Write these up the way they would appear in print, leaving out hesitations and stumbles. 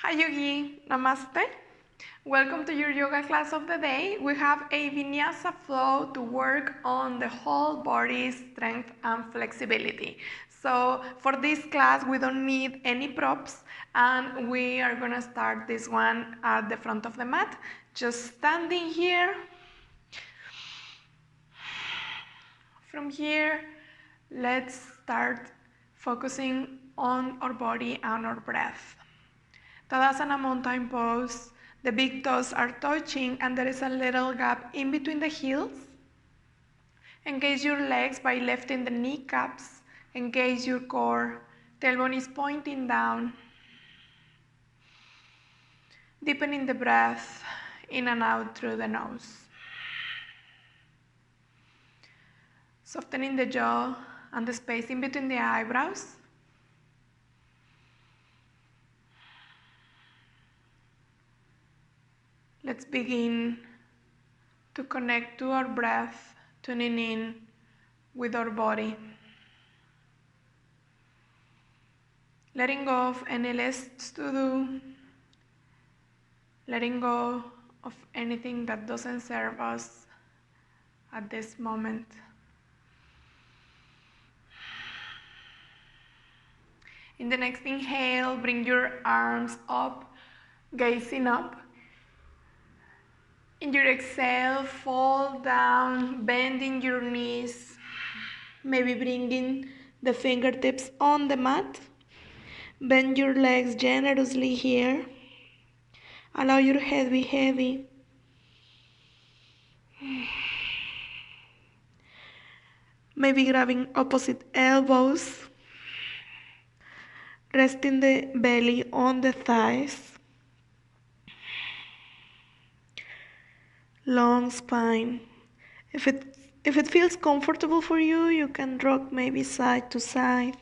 Hi Yogi, Namaste. Welcome to your yoga class of the day. We have a Vinyasa flow to work on the whole body strength and flexibility. So for this class we don't need any props and we are gonna start this one at the front of the mat. Just standing here. From here, let's start focusing on our body and our breath. Tadasana mountain pose. The big toes are touching and there is a little gap in between the heels. Engage your legs by lifting the kneecaps. Engage your core. Tailbone is pointing down. Deepening the breath in and out through the nose. Softening the jaw and the space in between the eyebrows. Let's begin to connect to our breath, tuning in with our body. Letting go of any lists to do, letting go of anything that doesn't serve us at this moment. In the next inhale, bring your arms up, gazing up. In your exhale, fall down, bending your knees, maybe bringing the fingertips on the mat. Bend your legs generously here. Allow your head be heavy. Maybe grabbing opposite elbows. Resting the belly on the thighs. Long spine. If it feels comfortable for you, you can rock maybe side to side.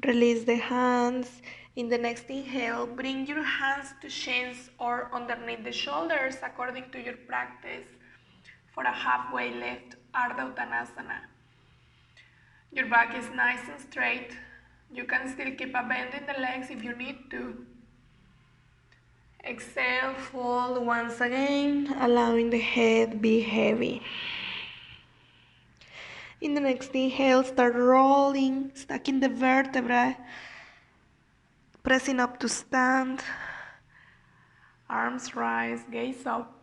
Release the hands. In the next inhale, bring your hands to shins or underneath the shoulders according to your practice for a halfway lift, Ardha Uttanasana. Your back is nice and straight. You can still keep a bend in the legs if you need to. Exhale, fold once again, allowing the head be heavy. In the next inhale, start rolling, stacking the vertebrae, pressing up to stand. Arms rise, gaze up.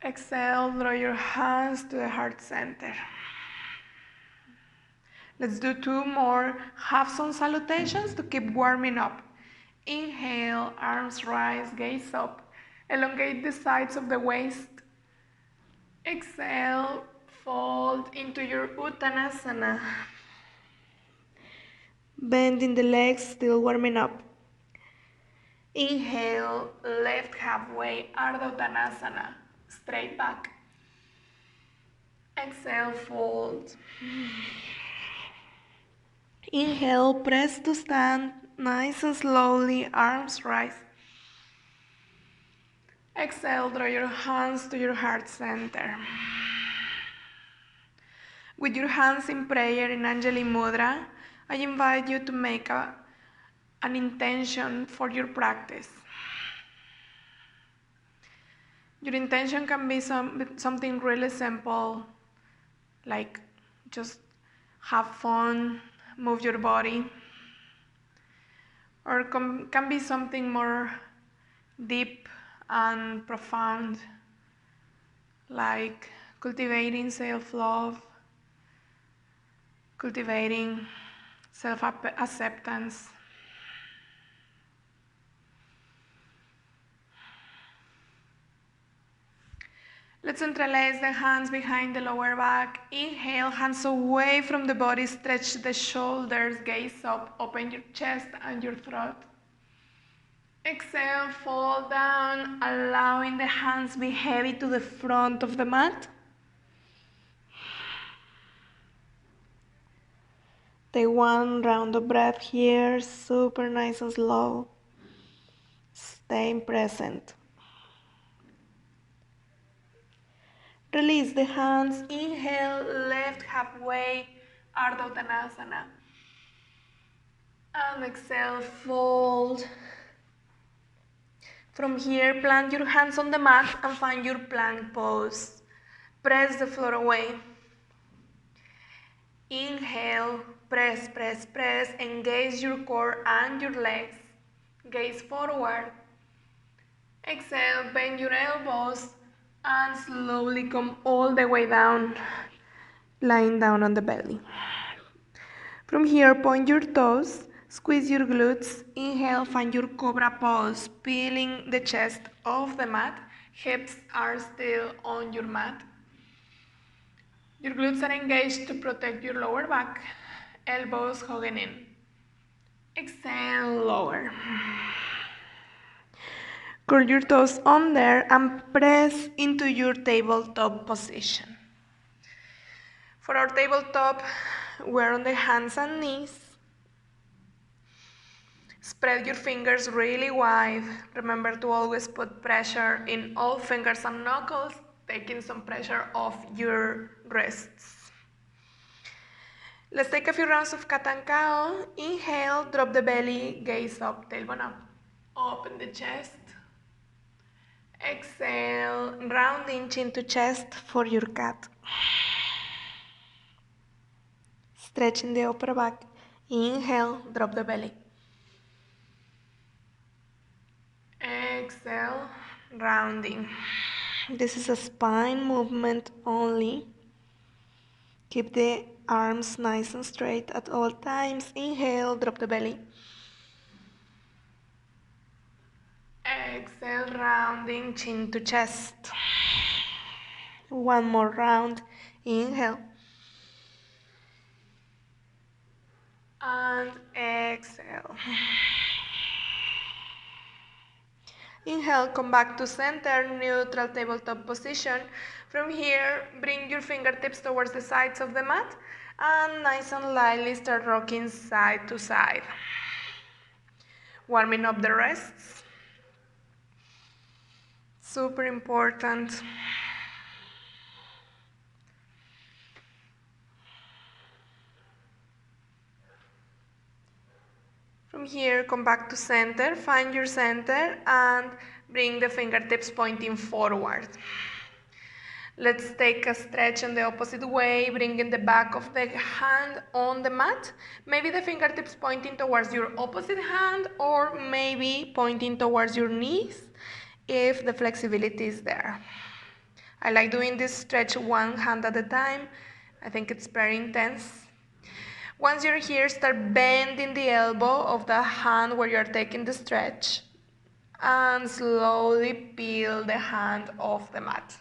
Exhale, draw your hands to the heart center. Let's do two more half sun salutations to keep warming up. Inhale, arms rise, gaze up. Elongate the sides of the waist. Exhale, fold into your Uttanasana. Bending the legs, still warming up. Inhale, left halfway, Ardha Uttanasana. Straight back. Exhale, fold. Inhale, press to stand, nice and slowly, arms rise. Exhale, draw your hands to your heart center. With your hands in prayer in Anjali Mudra, I invite you to make an intention for your practice. Your intention can be something really simple, like just have fun, move your body, or can be something more deep and profound, like cultivating self-love, cultivating self-acceptance. Let's interlace the hands behind the lower back. Inhale, hands away from the body, stretch the shoulders, gaze up, open your chest and your throat. Exhale, fall down, allowing the hands be heavy to the front of the mat. Take one round of breath here, super nice and slow. Staying present. release the hands. Inhale, left halfway, Ardha Uttanasana. And exhale, fold. From here, plant your hands on the mat and find your plank pose. Press the floor away. Inhale, press, press, press. Engage your core and your legs. Gaze forward. Exhale, bend your elbows and slowly come all the way down, lying down on the belly. From here, point your toes, squeeze your glutes. Inhale, find your cobra pose, peeling the chest off the mat. Hips are still on your mat. Your glutes are engaged to protect your lower back. Elbows hugging in. Exhale, lower. Curl your toes under and press into your tabletop position. For our tabletop, we're on the hands and knees. Spread your fingers really wide. Remember to always put pressure in all fingers and knuckles, taking some pressure off your wrists. Let's take a few rounds of cat and cow. Inhale, drop the belly, gaze up, tailbone up. Open the chest. Exhale, rounding chin to chest for your cat. Stretching the upper back. Inhale, drop the belly. Exhale, rounding. This is a spine movement only. Keep the arms nice and straight at all times. Inhale, drop the belly. Exhale, rounding chin to chest. One more round. Inhale. And exhale. Inhale, come back to center, neutral tabletop position. From here, bring your fingertips towards the sides of the mat and nice and lightly start rocking side to side. Warming up the wrists. Super important. From here, come back to center, find your center and bring the fingertips pointing forward. Let's take a stretch in the opposite way, bringing the back of the hand on the mat. Maybe the fingertips pointing towards your opposite hand or maybe pointing towards your knees if the flexibility is there. I like doing this stretch one hand at a time. I think it's very intense. Once you're here, start bending the elbow of the hand where you're taking the stretch and slowly peel the hand off the mat.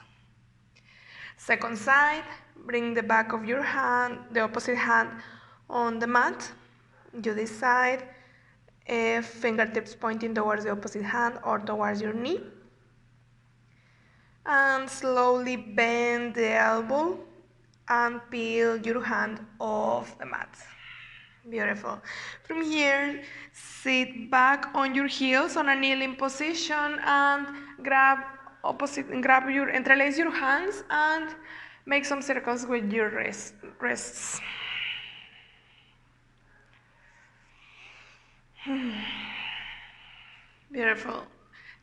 Second side, bring the back of your hand, the opposite hand on the mat. Do this side, fingertips pointing towards the opposite hand or towards your knee. And slowly bend the elbow and peel your hand off the mat. Beautiful. From here, sit back on your heels on a kneeling position and interlace your hands and make some circles with your wrists. Beautiful.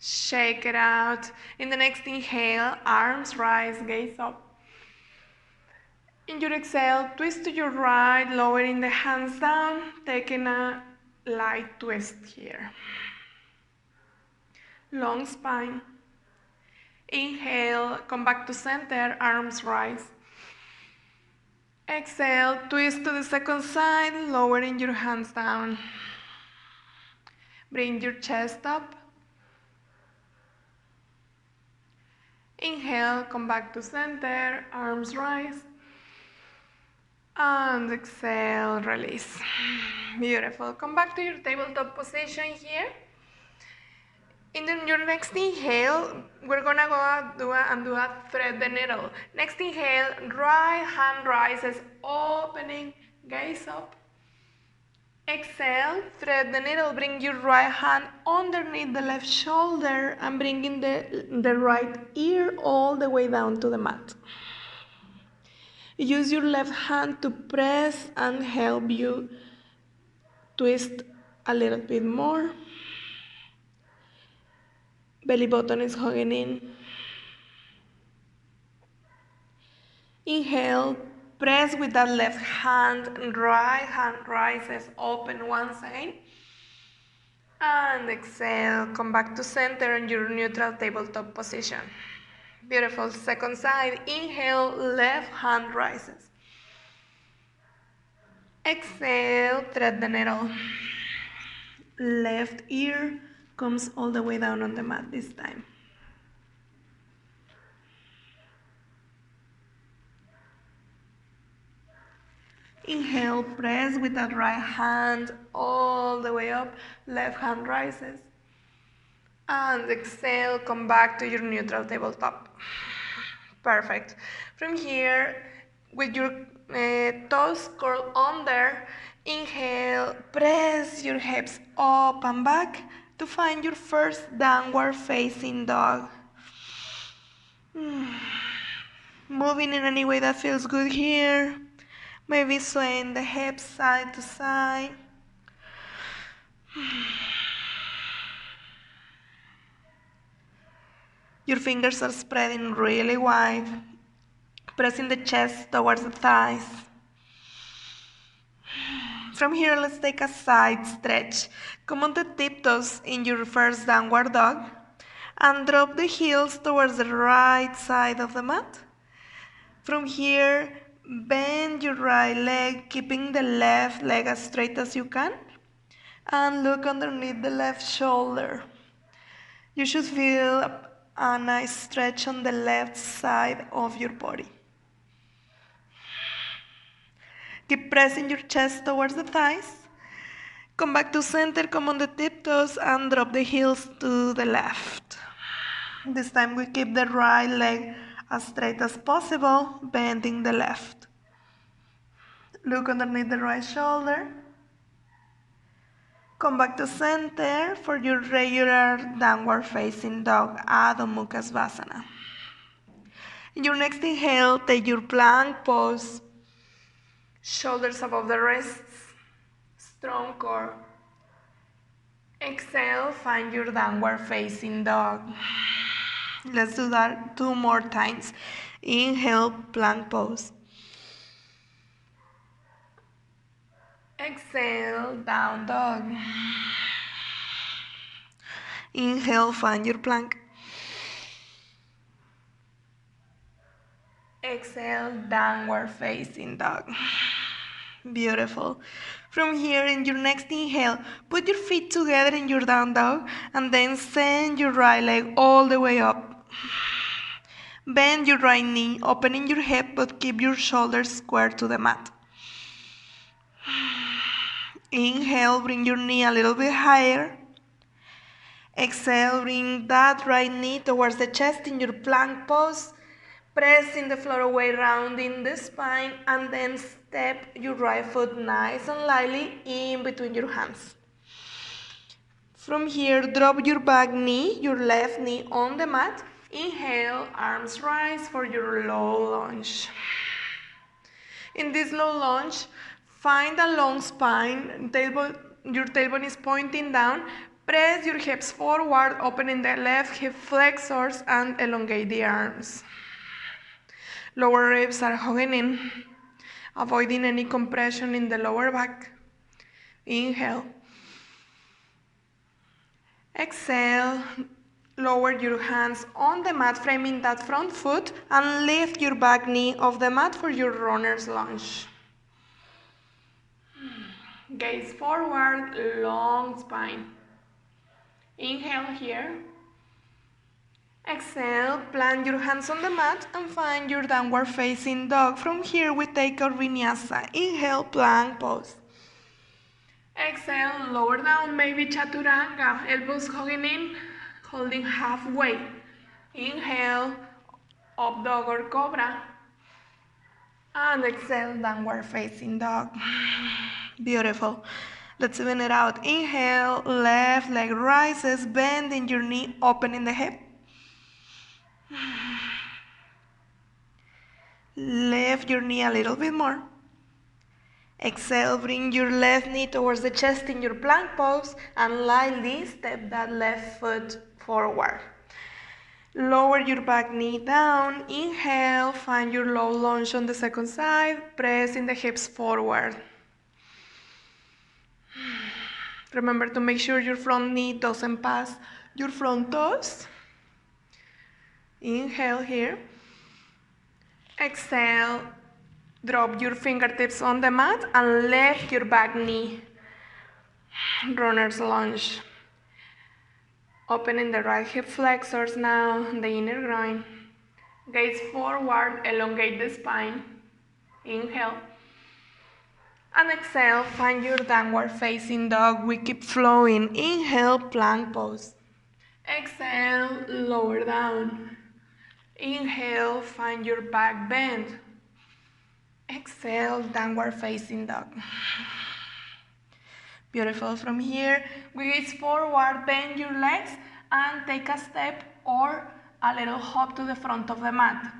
Shake it out. In the next inhale, arms rise, gaze up. In your exhale, twist to your right, lowering the hands down, taking a light twist here. Long spine. Inhale, come back to center, arms rise. Exhale, twist to the second side, lowering your hands down. Bring your chest up. Inhale, come back to center, arms rise. And exhale, release. Beautiful. Come back to your tabletop position here. In your next inhale, we're gonna do a thread the needle. Next inhale, right hand rises, opening, gaze up. Exhale, thread the needle, bring your right hand underneath the left shoulder and bringing the right ear all the way down to the mat. Use your left hand to press and help you twist a little bit more. Belly button is hugging in. Inhale, press with that left hand, right hand rises, open once again. And exhale, come back to center in your neutral tabletop position. Beautiful. Second side, inhale, left hand rises. Exhale, thread the needle. Left ear comes all the way down on the mat this time. Inhale, press with that right hand all the way up, left hand rises. And exhale, come back to your neutral tabletop. Perfect. From here, with your toes curled under, inhale, press your hips up and back to find your first downward facing dog. Moving in any way that feels good here. Maybe swaying the hips side to side. Your fingers are spreading really wide, pressing the chest towards the thighs. From here, let's take a side stretch. Come on the tiptoes in your first downward dog and drop the heels towards the right side of the mat. From here, bend your right leg, keeping the left leg as straight as you can, and look underneath the left shoulder. You should feel a nice stretch on the left side of your body. Keep pressing your chest towards the thighs. Come back to center, come on the tiptoes, and drop the heels to the left. This time we keep the right leg as straight as possible, bending the left. Look underneath the right shoulder. Come back to center for your regular downward facing dog, Adho Mukha Svanasana. In your next inhale, take your plank pose. Shoulders above the wrists, strong core. Exhale, find your downward facing dog. Let's do that 2 more times. Inhale, plank pose. Exhale, down dog. Inhale, find your plank. Exhale, downward facing dog. Beautiful. From here, in your next inhale, put your feet together in your down dog and then send your right leg all the way up. Bend your right knee, opening your hip, but keep your shoulders square to the mat. Inhale, bring your knee a little bit higher. Exhale, bring that right knee towards the chest in your plank pose. Pressing the floor away, rounding the spine, and then step your right foot nice and lightly in between your hands. From here, drop your back knee, your left knee on the mat. Inhale, arms rise for your low lunge. In this low lunge, find a long spine, your tailbone is pointing down. Press your hips forward, opening the left hip flexors and elongate the arms. Lower ribs are hugging in, avoiding any compression in the lower back. Inhale. Exhale. Lower your hands on the mat, framing that front foot, and lift your back knee off the mat for your runner's lunge. Gaze forward, long spine. Inhale here. Exhale, plant your hands on the mat and find your downward facing dog. From here we take our Vinyasa. Inhale, plank pose. Exhale, lower down, maybe Chaturanga. Elbows hugging in, holding halfway. Inhale, up dog or cobra. And exhale, downward facing dog. Beautiful. Let's even it out. Inhale, left leg rises, bending your knee, opening the hip. Lift your knee a little bit more. Exhale, bring your left knee towards the chest in your plank pose and lightly step that left foot forward. Lower your back knee down. Inhale, find your low lunge on the second side. Pressing the hips forward. Remember to make sure your front knee doesn't pass your front toes. Inhale here. Exhale, drop your fingertips on the mat and lift your back knee. Runner's lunge. Opening the right hip flexors now, the inner groin. Gaze forward, elongate the spine. Inhale. And exhale, find your downward facing dog. We keep flowing. Inhale, plank pose. Exhale, lower down. Inhale, find your back bend. Exhale, downward facing dog. Beautiful. From here, we gaze forward, bend your legs, and take a step or a little hop to the front of the mat.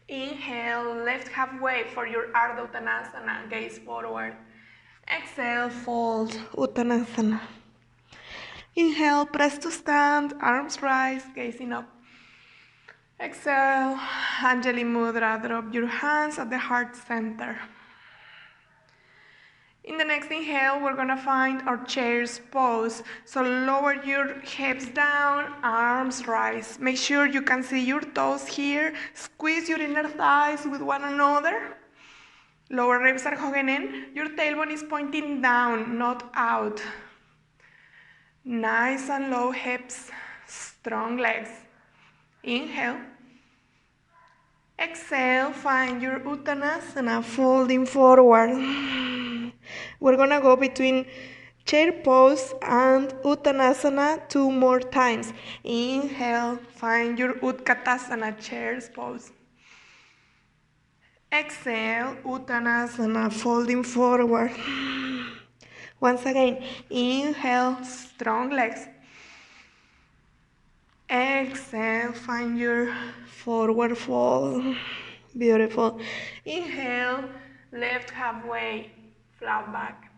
Inhale, lift halfway for your Ardha Uttanasana, gaze forward. Exhale, fold, Uttanasana. Inhale, press to stand, arms rise, gazing up. Exhale, Anjali Mudra, drop your hands at the heart center. In the next inhale, we're gonna find our chair's pose. So lower your hips down, arms rise. Make sure you can see your toes here. Squeeze your inner thighs with one another. Lower ribs are hugging in. Your tailbone is pointing down, not out. Nice and low hips, strong legs. Inhale. Exhale, find your Uttanasana, folding forward. We're gonna go between chair pose and Uttanasana 2 more times. Inhale, find your Utkatasana, chair's pose. Exhale, Uttanasana, folding forward. Once again, inhale, strong legs. Exhale, find your forward fold. Beautiful. Inhale, lift halfway, flat back.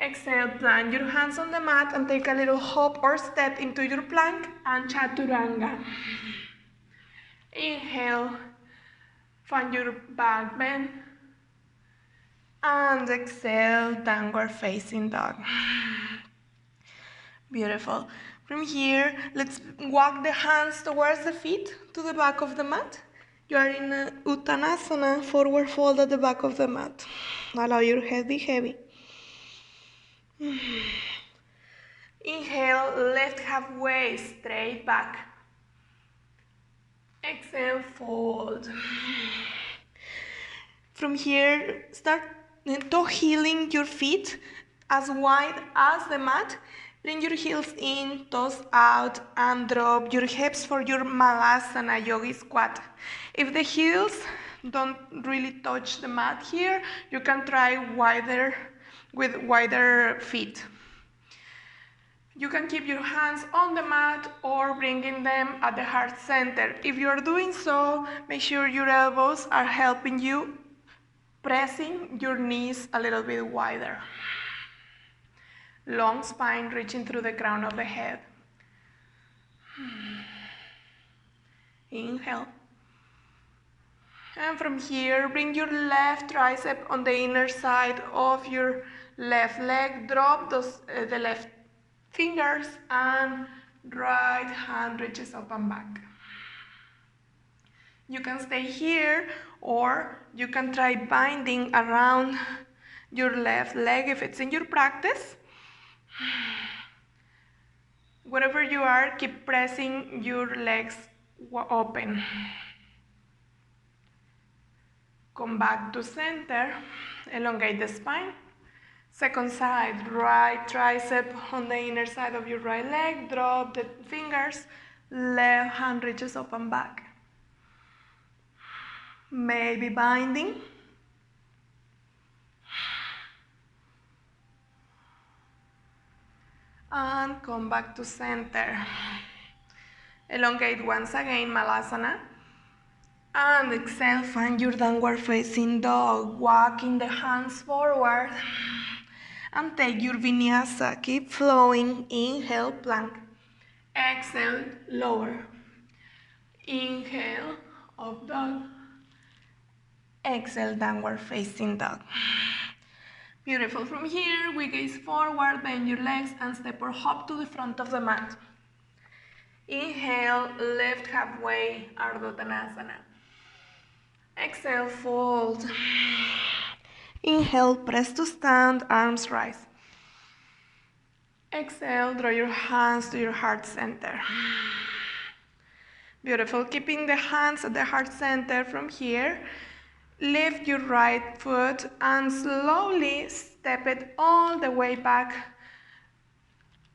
Exhale, plant your hands on the mat and take a little hop or step into your plank and chaturanga. Inhale, find your back bend. And exhale, downward facing dog. Beautiful. From here, let's walk the hands towards the feet to the back of the mat. You are in a Uttanasana, forward fold at the back of the mat. Allow your head be heavy. Inhale, lift halfway, straight back. Exhale, fold. From here, start toe heeling your feet as wide as the mat. Bring your heels in, toes out, and drop your hips for your Malasana Yogi squat. If the heels don't really touch the mat here, you can try with wider feet. You can keep your hands on the mat or bringing them at the heart center. If you're doing so, make sure your elbows are helping you, pressing your knees a little bit wider. Long spine reaching through the crown of the head. Inhale. And from here, bring your left tricep on the inner side of your left leg. Drop the left fingers and right hand reaches up and back. You can stay here or you can try binding around your left leg if it's in your practice. Wherever you are, keep pressing your legs open. Come back to center, elongate the spine. Second side, right tricep on the inner side of your right leg. Drop the fingers, left hand reaches up and back. Maybe binding. And come back to center. Elongate once again, Malasana. And exhale, find your downward facing dog. Walking the hands forward. And take your vinyasa. Keep flowing. Inhale, plank. Exhale, lower. Inhale, up dog. Exhale, downward facing dog. Beautiful. From here, we gaze forward, bend your legs, and step or hop to the front of the mat. Inhale, lift halfway, Ardha Uttanasana. Exhale, fold. Inhale, press to stand, arms rise. Exhale, draw your hands to your heart center. Beautiful. Keeping the hands at the heart center. From here, lift your right foot and slowly step it all the way back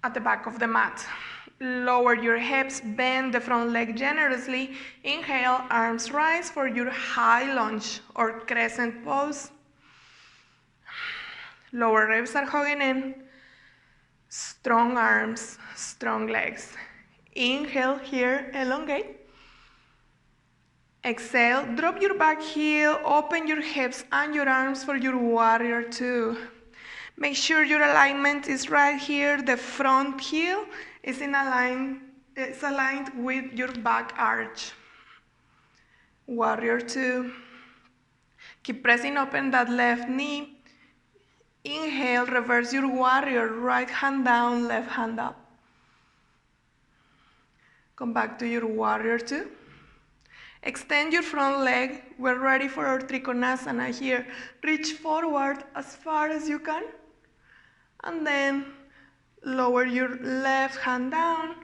at the back of the mat. Lower your hips, bend the front leg generously. Inhale, arms rise for your high lunge or crescent pose. Lower ribs are hugging in. Strong arms, strong legs. Inhale here, elongate. Exhale, drop your back heel, open your hips and your arms for your warrior two. Make sure your alignment is right here. The front heel is aligned with your back arch. Warrior two. Keep pressing open that left knee. Inhale, reverse your warrior, right hand down, left hand up. Come back to your warrior two. Extend your front leg. We're ready for our Trikonasana here. Reach forward as far as you can. And then lower your left hand down,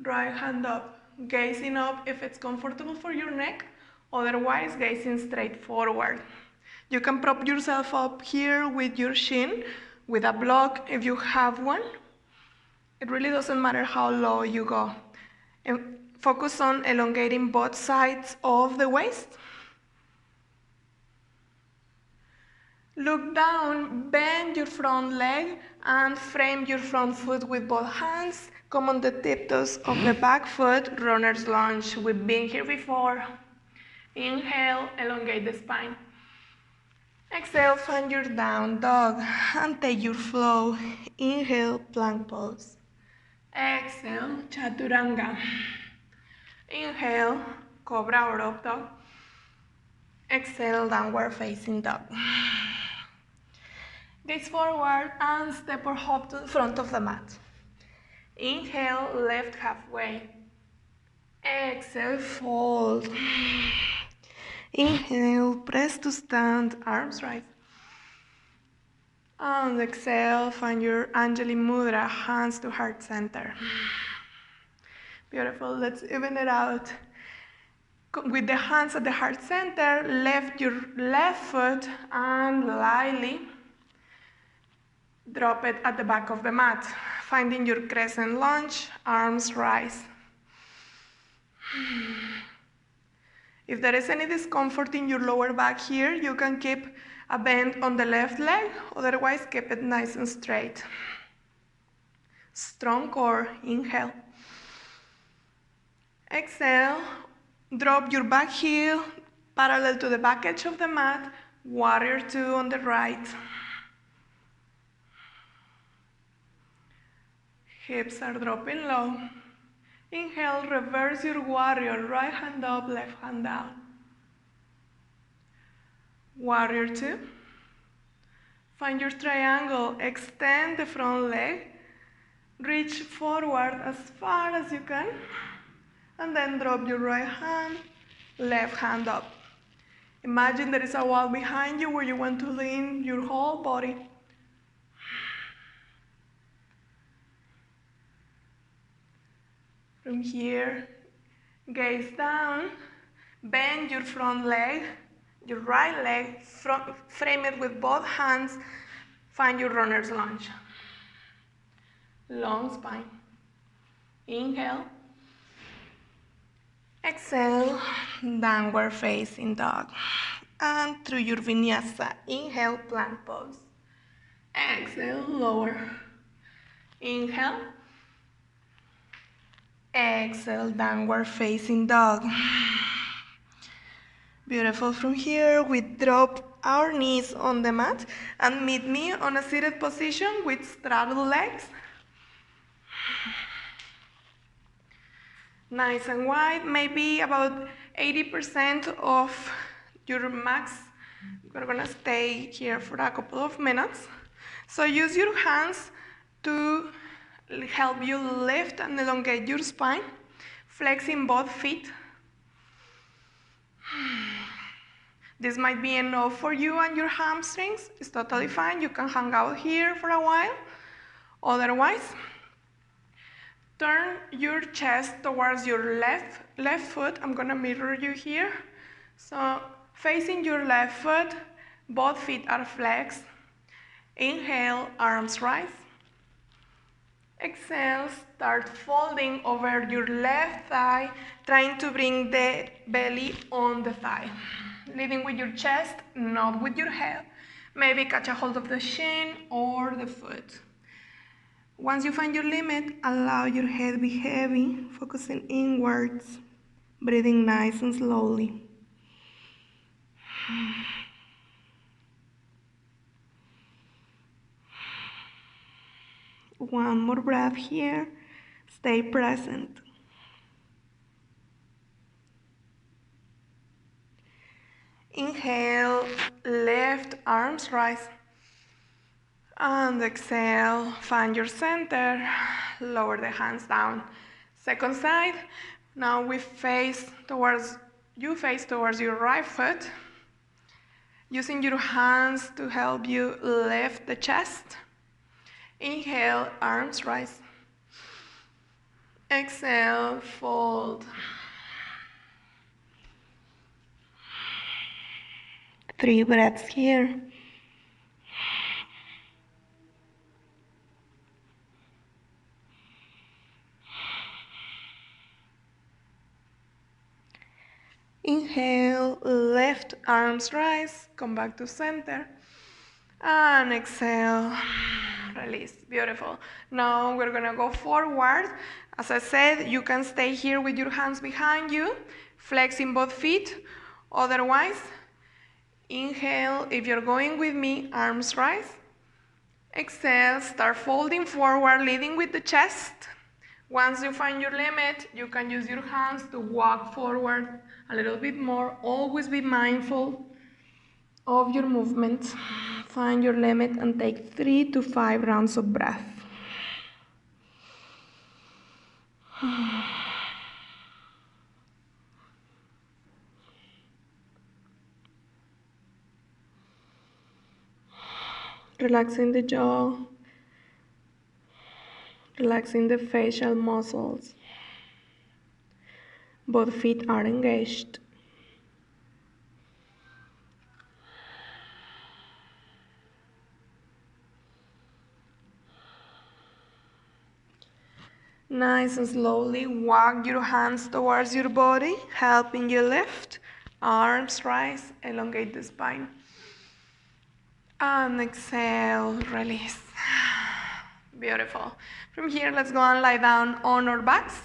right hand up. Gazing up if it's comfortable for your neck. Otherwise, gazing straight forward. You can prop yourself up here with your shin, with a block if you have one. It really doesn't matter how low you go. And focus on elongating both sides of the waist. Look down, bend your front leg and frame your front foot with both hands. Come on the tiptoes of the back foot, runner's lunge. We've been here before. Inhale, elongate the spine. Exhale, find your down dog and take your flow. Inhale, plank pose. Exhale, chaturanga. Inhale, cobra or up dog. Exhale, downward facing dog. Gaze forward and step or hop to the front of the mat. Inhale, lift halfway. Exhale, fold. Inhale, press to stand, arms rise. And exhale, find your Anjali Mudra, hands to heart center. Beautiful, let's even it out. With the hands at the heart center, lift your left foot and lightly drop it at the back of the mat. Finding your crescent lunge, arms rise. If there is any discomfort in your lower back here, you can keep a bend on the left leg, otherwise keep it nice and straight. Strong core, inhale. Exhale, drop your back heel parallel to the back edge of the mat, warrior two on the right. Hips are dropping low. Inhale, reverse your warrior, right hand up, left hand down. Warrior two. Find your triangle, extend the front leg, reach forward as far as you can, and then drop your right hand, left hand up. Imagine there is a wall behind you where you want to lean your whole body. From here, gaze down, bend your front leg, your right leg, frame it with both hands, find your runner's lunge. Long spine. Inhale. Exhale, downward facing dog. And through your vinyasa, inhale, plank pose. Exhale, lower. Inhale. Exhale, downward facing dog. Beautiful. From here, we drop our knees on the mat and meet me on a seated position with straddled legs. Nice and wide, maybe about 80% of your max. We're gonna stay here for a couple of minutes. So use your hands to help you lift and elongate your spine, flexing both feet. This might be enough for you and your hamstrings. It's totally fine. You can hang out here for a while. Otherwise, turn your chest towards your left foot. I'm gonna mirror you here. So facing your left foot, both feet are flexed. Inhale, arms rise. Exhale, start folding over your left thigh, trying to bring the belly on the thigh. Leading with your chest, not with your head. Maybe catch a hold of the shin or the foot. Once you find your limit, allow your head to be heavy, focusing inwards, breathing nice and slowly. One more breath here. Stay present. Inhale, left arms rise. And exhale, find your center, lower the hands down. Second side, now you face towards your right foot, using your hands to help you lift the chest. Inhale, arms rise. Exhale, fold. 3 breaths here. Inhale, left arms rise, come back to center. And exhale, release. Beautiful. Now we're gonna go forward. As I said, you can stay here with your hands behind you, flexing both feet. Otherwise, inhale, if you're going with me, arms rise. Exhale, start folding forward, leading with the chest. Once you find your limit, you can use your hands to walk forward a little bit more. Always be mindful of your movement. Find your limit and take 3 to 5 rounds of breath. Relaxing the jaw, relaxing the facial muscles. Both feet are engaged. Nice and slowly walk your hands towards your body, helping you lift. Arms rise, elongate the spine. And exhale, release. Beautiful. From here, let's go and lie down on our backs.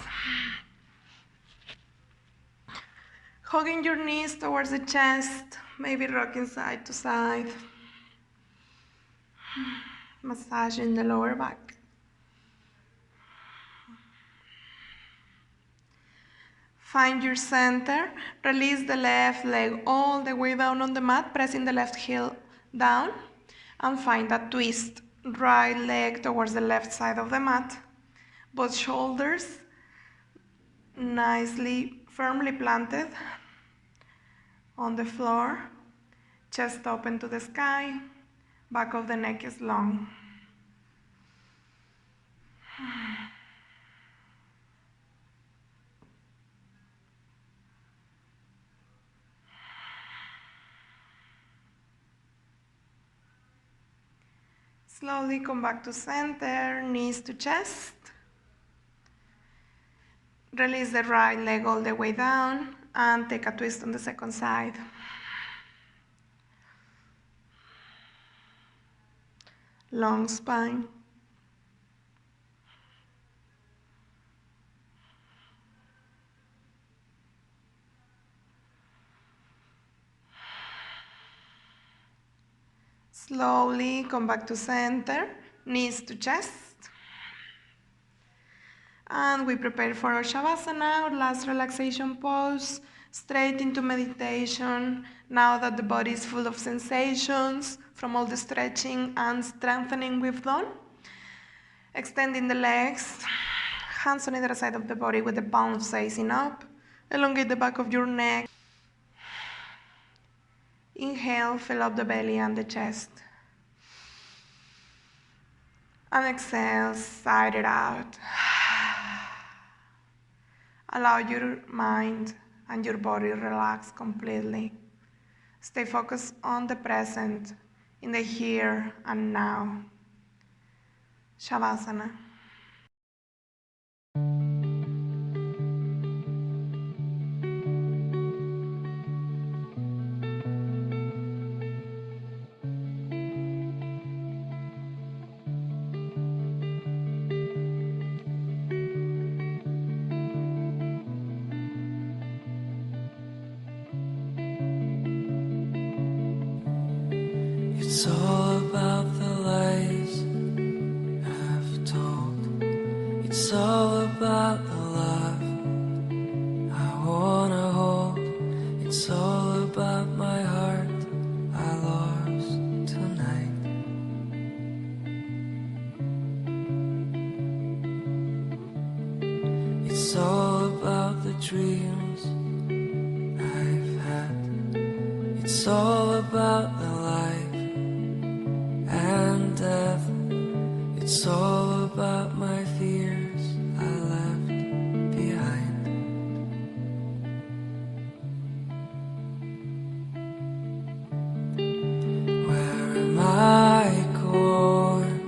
Hugging your knees towards the chest, maybe rocking side to side. Massaging the lower back. Find your center. Release the left leg all the way down on the mat, pressing the left heel down. And find a twist. Right leg towards the left side of the mat. Both shoulders nicely, firmly planted on the floor. Chest open to the sky. Back of the neck is long. Slowly come back to center, knees to chest. Release the right leg all the way down and take a twist on the second side. Long spine. Slowly come back to center, knees to chest. And we prepare for our Shavasana, our last relaxation pose, straight into meditation. Now that the body is full of sensations from all the stretching and strengthening we've done. Extending the legs, hands on either side of the body with the palms facing up. Elongate the back of your neck. Inhale, fill up the belly and the chest. And exhale, sigh it out. Allow your mind and your body relax completely. Stay focused on the present, in the here and now. Shavasana. It's all about the lies I've told. It's all about the love I wanna hold. It's all about my heart I lost tonight. It's all about the dreams I've had. It's all about the life and death. It's all about my fears I left behind. Where am I going?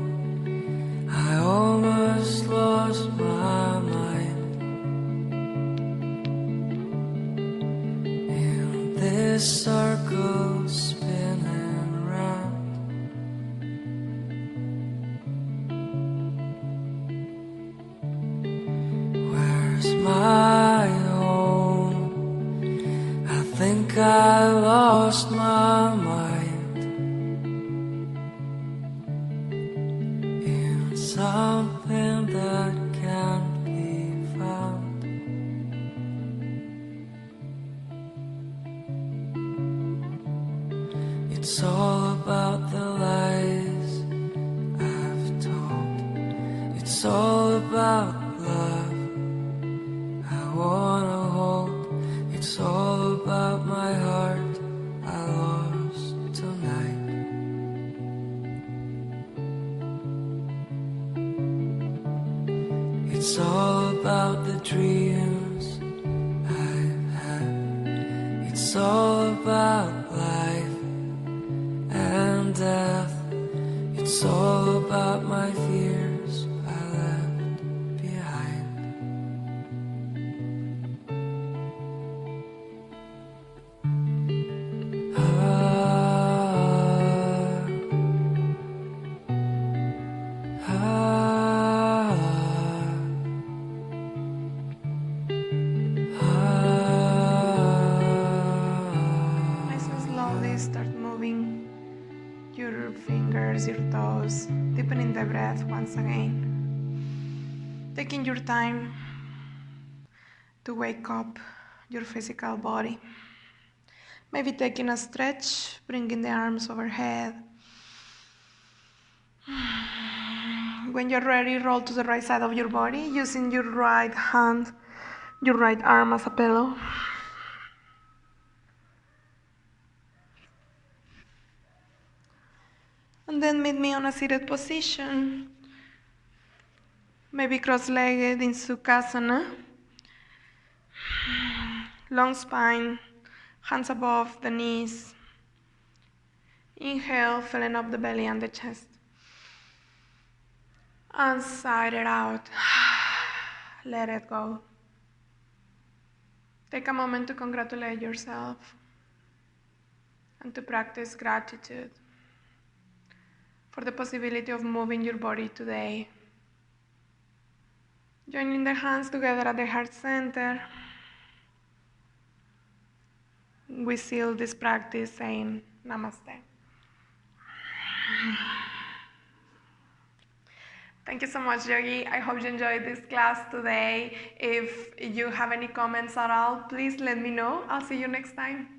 I almost lost my mind in this circle spinning round. My home, I think I lost my mind in something that can't be found. It's all about the lies I've told. It's all about love I wanna hold. It's all about my heart I lost tonight. It's all about the dreams I've had. It's all about life and death. It's all about my fears I left behind. Start moving your fingers, your toes, deepening the breath once again. Taking your time to wake up your physical body. Maybe taking a stretch, bringing the arms overhead. When you're ready, roll to the right side of your body, using your right hand, your right arm as a pillow. And then meet me on a seated position. Maybe cross-legged in Sukhasana. Long spine, hands above the knees. Inhale, filling up the belly and the chest. And sigh it out. Let it go. Take a moment to congratulate yourself and to practice gratitude for the possibility of moving your body today. Joining the hands together at the heart center, we seal this practice saying Namaste. Thank you so much, Yogi. I hope you enjoyed this class today. If you have any comments at all, please let me know. I'll see you next time.